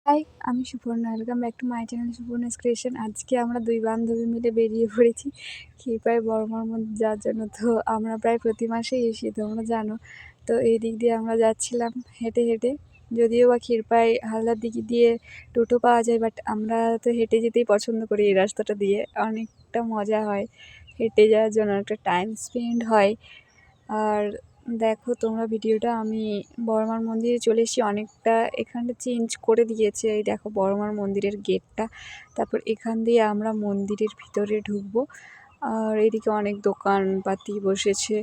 High, আমি Suparna. Welcome back to my channel Suparna's creation. আজকে আমরা দুই বান্ধবী মিলে বেরিয়ে পড়েছি ক্ষীরপাই বর্মার মধ্যে যাওয়ার জন্য। তো আমরা প্রায় প্রতি মাসেই এসি, তোমরা জানো। তো এই দিক দিয়ে আমরা যাচ্ছিলাম হেঁটে হেঁটে, যদিও বা ক্ষীরপাই হালদার দিক দিয়ে টোটো পাওয়া যায়, বাট আমরা তো হেঁটে যেতেই পছন্দ করি। এই রাস্তাটা দিয়ে অনেকটা মজা হয় হেঁটে যাওয়ার জন্য, একটা টাইম স্পেন্ড হয়। আর দেখো তোমরা ভিডিওটা, আমি বড়মার মন্দিরে চলে এসেছি। অনেকটা এখানটা চেঞ্জ করে দিয়েছে। এই দেখো বড়মার মন্দিরের গেটটা। তারপর এখান দিয়ে আমরা মন্দিরের ভিতরে ঢুকবো। আর এদিকে অনেক দোকানপাতি বসেছে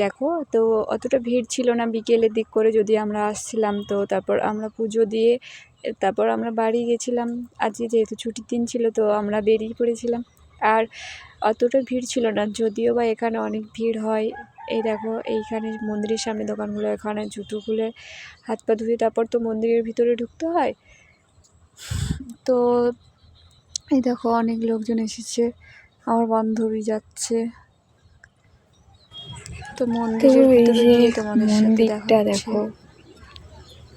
দেখো। তো অতটা ভিড় ছিল না বিকেলের দিক করে, যদি আমরা আসছিলাম। তো তারপর আমরা পুজো দিয়ে তারপর আমরা বাড়ি গেছিলাম। আজকে যেহেতু ছুটির দিন ছিল, তো আমরা বেরিয়ে পড়েছিলাম। আর অতটা ভিড় ছিল না, যদিও বা এখানে অনেক ভিড় হয়। এই দেখো এইখানে মন্দিরের সামনে দোকানগুলো, এখানে জুতো খুলে হাত পা ধুয়ে তারপর তো মন্দিরের ভিতরে ঢুকতে হয়। তো এই দেখো অনেক লোকজন এসেছে, আমার বান্ধবী যাচ্ছে। তো মন্দিরের ভিতরে গিয়ে তোমাদের সাথে দেখা দেখো,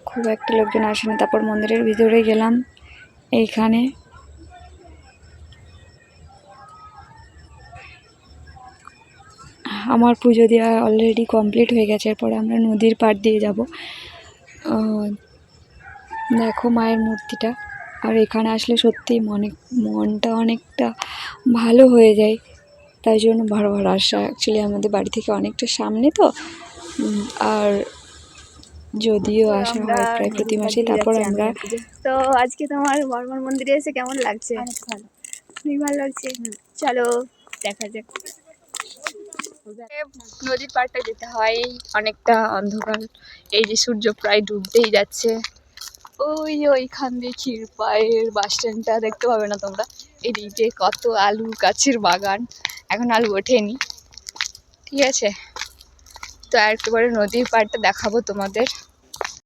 খুব একটা লোকজন আসেনি। তারপর মন্দিরের ভিতরে গেলাম। এইখানে আমার পুজো দেওয়া অলরেডি কমপ্লিট হয়ে গেছে। এরপরে আমরা নদীর পাড় দিয়ে যাব। দেখো মায়ের মূর্তিটা। আর এখানে আসলে সত্যিই মনটা অনেকটা ভালো হয়ে যায়। তাই জন্য বারবার আসা। অ্যাকচুয়ালি আমাদের বাড়ি থেকে অনেকটা সামনে তো, আর যদিও আসা হয় প্রায় প্রতি মাসেই। তারপর আমরা তো আজকে তোমার বর্মার মন্দিরে এসে কেমন লাগছে? ভালো, খুবই ভালো লাগছে। চলো দেখা যাক। নদীর পাড়টা যেতে হয়, অনেকটা অন্ধকার। এই যে সূর্য প্রায় ডুবতেই যাচ্ছে। ওইখান দিয়ে ক্ষীরপাইয়ের বাস স্ট্যান্ডটা দেখতে পাবে না তোমরা। এদিকে কত আলু গাছের বাগান, এখন আলু ওঠেনি, ঠিক আছে। তো একেবারে নদীর পাড়টা দেখাবো তোমাদের।